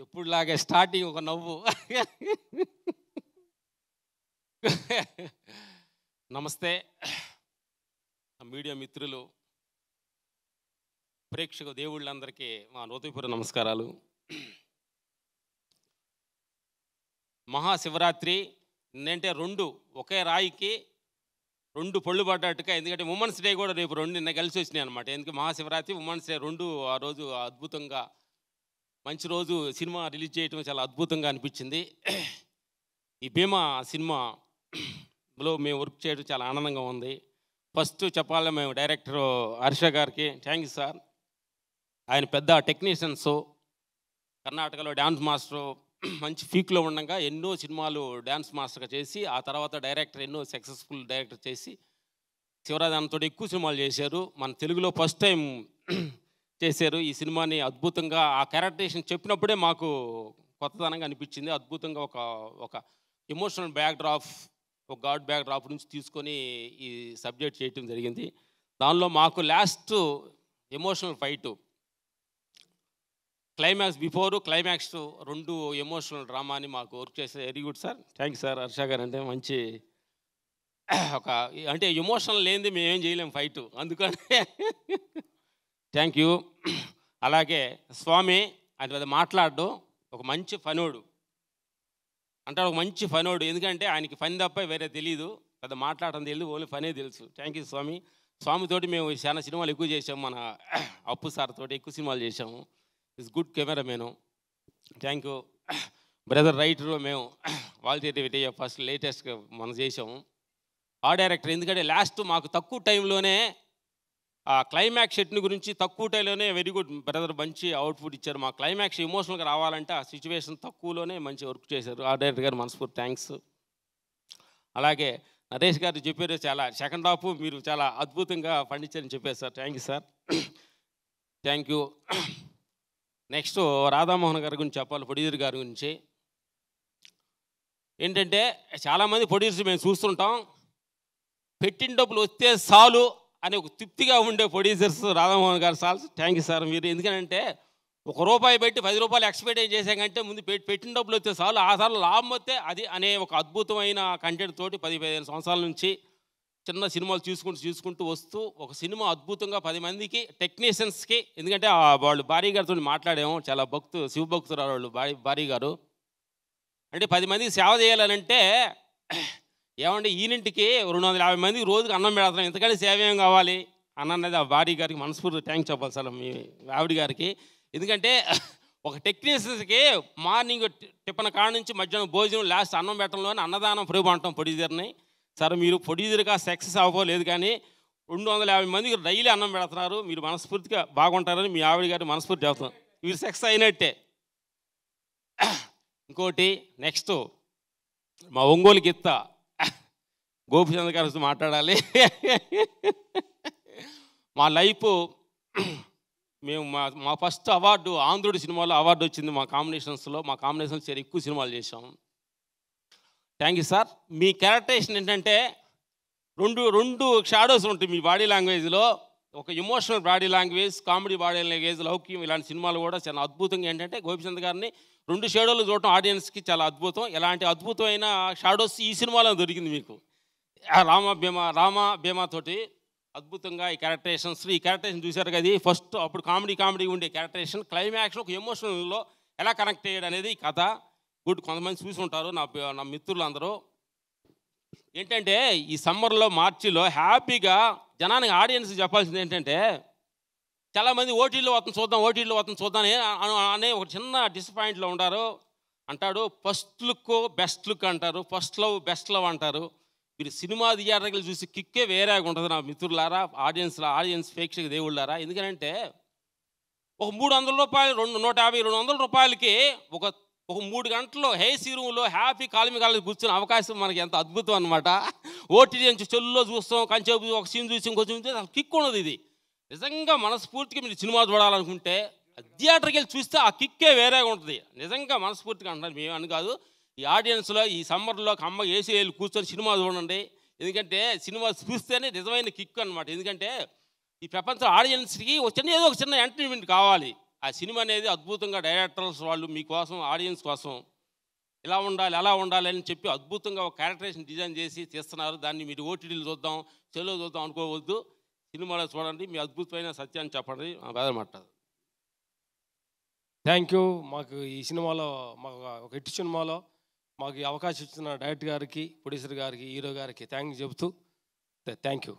ఎప్పుడులాగే starting ఒక నవ్వు. నమస్తే మీడియా మిత్రులు, ప్రేక్షక దేవుళ్ళందరికీ మా హృదయపూర్వక నమస్కారాలు. మహాశివరాత్రి ఏంటంటే ఒకే రాయికి రెండు పళ్ళు పడ్డట్టుగా, ఎందుకంటే ఉమెన్స్ డే కూడా రేపు నిన్న కలిసి వచ్చినాయి అనమాట. ఎందుకంటే మహాశివరాత్రి, ఉమెన్స్ డే ఆ రోజు అద్భుతంగా మంచి రోజు. సినిమా రిలీజ్ చేయడం చాలా అద్భుతంగా అనిపించింది. ఈ భీమా సినిమాలో మేము వర్క్ చేయడం చాలా ఆనందంగా ఉంది. ఫస్ట్ చెప్పాలి, మేము డైరెక్టర్ హర్ష గారికి థ్యాంక్ యూ సార్. ఆయన పెద్ద టెక్నీషియన్స్, కర్ణాటకలో డ్యాన్స్ మాస్టర్, మంచి పీక్లో ఉండగా ఎన్నో సినిమాలు డ్యాన్స్ మాస్టర్గా చేసి, ఆ తర్వాత డైరెక్టర్, ఎన్నో సక్సెస్ఫుల్ డైరెక్టర్ చేసి శివరాజన్తో ఎక్కువ సినిమాలు చేశారు. మన తెలుగులో ఫస్ట్ టైం చేశారు ఈ సినిమాని. అద్భుతంగా ఆ క్యారెక్టరేషన్ చెప్పినప్పుడే మాకు కొత్తదనంగా అనిపించింది. అద్భుతంగా ఒక ఎమోషనల్ బ్యాక్డ్రాప్, ఒక గాడ్ బ్యాక్డ్రాప్ నుంచి తీసుకొని ఈ సబ్జెక్ట్ చేయటం జరిగింది. దానిలో మాకు last emotional fight, climax, before climax, రెండు ఎమోషనల్ డ్రామాని మాకు వర్క్ చేసే. Very good sir, thank you sir. Harsha గారు అంటే మంచి అంటే ఎమోషనల్ లేనిది మేమేం చేయలేము ఫైటు, అందుకని థ్యాంక్ యూ. అలాగే స్వామి ఆయన పెద్ద మాట్లాడు, ఒక మంచి ఫనోడు అంటాడు, ఒక మంచి ఫనోడు. ఎందుకంటే ఆయనకి ఫన్ తప్ప వేరే తెలీదు, పెద్ద మాట్లాడటం తెలియదు, ఓన్లీ ఫనే తెలుసు. థ్యాంక్ యూ స్వామి. స్వామితోటి మేము చాలా సినిమాలు ఎక్కువ చేసాము, మన అప్పు సార్ తోటి ఎక్కువ సినిమాలు చేసాము. It's good cameraman. Thank you brother. Writer మేము వాల్తేటి ఫస్ట్ లేటెస్ట్గా మనం చేసాము. ఆ డైరెక్టర్, ఎందుకంటే లాస్ట్ మాకు తక్కువ టైంలోనే ఆ క్లైమాక్స్ షెట్ని గురించి తక్కువ టైంలోనే వెరీ గుడ్ బ్రదర్, మంచి అవుట్పుట్ ఇచ్చారు. మా క్లైమాక్స్ ఎమోషనల్గా రావాలంటే ఆ సిచ్యువేషన్ తక్కువలోనే మంచి వర్క్ చేశారు. ఆ డైరెక్టర్ గారు మనస్ఫూర్తి థ్యాంక్స్. అలాగే నరేష్ గారు చెప్పారు, చాలా సెకండ్ హాఫ్ మీరు చాలా అద్భుతంగా పండించారని చెప్పారు sir. Thank you sir, thank you. Next Radha Mohan గారి గురించి చెప్పాలి, ప్రొడ్యూసర్ గారి గురించి. ఏంటంటే చాలామంది ప్రొడ్యూసర్ మేము చూస్తుంటాం, పెట్టిన డబ్బులు వస్తే చాలు అని ఒక తృప్తిగా ఉండే ప్రొడ్యూసర్స్ రాధామోహన్ గారు సార్. Thank you sir. మీరు ఎందుకంటే ₹1 పెట్టి ₹10 ఎక్స్పెక్ట్ చేసాకంటే ముందు పెట్టిన డబ్బులు వస్తే చాలు, ఆ సార్లు లాభం వస్తే అది అనే ఒక అద్భుతమైన కంటెంట్ తోటి 10-15 సంవత్సరాల నుంచి చిన్న సినిమాలు చూసుకుంటూ వస్తూ ఒక సినిమా అద్భుతంగా 10 మందికి టెక్నీషియన్స్కి, ఎందుకంటే వాళ్ళు భారీ గారితో మాట్లాడాము, చాలా శివభక్తురాలు వాళ్ళు భారీ గారు. అంటే 10 మందికి సేవ చేయాలనంటే ఏమంటే ఈయనింటికి 250 మందికి రోజుకి అన్నం పెడతాం, ఎంతకంటే సేవ ఏం కావాలి అన్నది ఆ భారీ గారికి మనస్ఫూర్తి థ్యాంక్స్ చెప్పాలి సార్, మీ ఆవిడ గారికి. ఎందుకంటే ఒక టెక్నీషియన్స్కి మార్నింగ్ టిఫిన్ కాడ నుంచి మధ్యాహ్నం భోజనం, లాస్ట్ అన్నం పెట్టడంలోనే అన్నదానం ప్రేమ అంటాం ప్రొడ్యూసర్ని. సార్ మీరు ప్రొడ్యూసర్గా సక్సెస్ అవ్వలేదు, కానీ 250 మందికి డైలీ అన్నం పెడుతున్నారు, మీరు మనస్ఫూర్తిగా బాగుంటారని మీ ఆవిడ గారి మనస్ఫూర్తి చెప్తున్నాం. మీరు సక్సెస్ అయినట్టే. ఇంకోటి నెక్స్ట్ మా ఒంగోలు గిత్త గోపిచంద్ర గారితో మాట్లాడాలి. మా లైఫ్, మేము మా ఫస్ట్ అవార్డు ఆంధ్రుడి సినిమాలో అవార్డు వచ్చింది మా కాంబినేషన్స్లో. మా కాంబినేషన్స్ చాలా ఎక్కువ సినిమాలు చేసాం. Thank you sir. మీ క్యారెక్టరేషన్ ఏంటంటే రెండు షాడోస్ ఉంటాయి మీ బాడీ లాంగ్వేజ్లో, ఒక emotional body language, comedy body language, లౌక్యం, ఇలాంటి సినిమాలు కూడా చాలా అద్భుతంగా. ఏంటంటే గోపిచంద్ గారిని 2 షాడోలు చూడటం ఆడియన్స్కి చాలా అద్భుతం. ఇలాంటి అద్భుతమైన షాడోస్ ఈ సినిమాలో దొరికింది మీకు. రామ భీమా తోటి అద్భుతంగా ఈ క్యారెక్టరేషన్ చూశారు కదా. ఫస్ట్ అప్పుడు కామెడీ ఉండే క్యారెక్టరేషన్, క్లైమాక్స్ ఒక ఎమోషనల్లో ఎలా కనెక్ట్ అయ్యాడు అనేది ఈ కథ. గుడ్, కొంతమంది చూసి ఉంటారు నా మిత్రులు అందరూ. ఏంటంటే ఈ సమ్మర్లో, మార్చిలో హ్యాపీగా జనానికి ఆడియన్స్ చెప్పాల్సింది ఏంటంటే, చాలామంది ఓటీటీలో వస్తుంది చూద్దాం అనే ఒక చిన్న డిసప్పాయింట్లో ఉంటారు. అంటాడు ఫస్ట్ లుక్ బెస్ట్ లుక్ అంటారు, ఫస్ట్ లవ్ బెస్ట్ లవ్ అంటారు. మీరు సినిమా థియేటర్లు చూసి కిక్కే వేరేగా ఉంటుంది నా మిత్రులారా, ఆడియన్స్ ప్రేక్షక దేవుళ్ళారా. ఎందుకంటే ఒక ₹300, 150-200 రూపాయలకి ఒక 3 గంటలు హేసీ రూమ్లో హ్యాపీ కాలు కూర్చునే అవకాశం మనకి ఎంత అద్భుతం అనమాట. ఓటీటీ నుంచి చెల్లులో చూస్తాం, కంచేపు ఒక సీన్ చూసి ఇంకో చూస్తే అసలు కిక్ ఉండదు. ఇది నిజంగా మనస్ఫూర్తిగా మీరు సినిమా చూడాలనుకుంటే థియేటర్కి వెళ్ళి చూస్తే ఆ కిక్కే వేరేగా ఉంటుంది. నిజంగా మనస్ఫూర్తిగా అంటున్నారు, మేము అని కాదు. ఈ ఆడియన్స్లో ఈ సమ్మర్లో అమ్మ ఏసీ వెళ్ళి కూర్చొని సినిమా చూడండి, ఎందుకంటే సినిమా చూస్తేనే నిజమైన కిక్ అనమాట. ఎందుకంటే ఈ ప్రపంచ ఆడియన్స్కి ఏదో ఒక చిన్న ఎంటర్టైన్మెంట్ కావాలి. ఆ సినిమా అనేది అద్భుతంగా డైరెక్టర్స్ వాళ్ళు మీకోసం ఆడియన్స్ కోసం ఇలా ఉండాలి అలా ఉండాలి అని చెప్పి అద్భుతంగా ఒక క్యారెక్టరేషన్ డిజైన్ చేసి తీస్తున్నారు. దాన్ని మీరు ఓటీటీలు చూద్దాం సెల్లో చూద్దాం అనుకోవద్దు, సినిమాలో చూడండి, మీ అద్భుతమైన సత్యాన్ని చెప్పండి. బెదరమంటారు. Thank you. మాకు ఈ సినిమాలో మాకు ఒక హిట్ సినిమాలో మాకు ఈ అవకాశం ఇచ్చిన డైరెక్టర్ గారికి, ప్రొడ్యూసర్ గారికి, హీరో గారికి థ్యాంక్ చెబుతూ థ్యాంక్ యూ.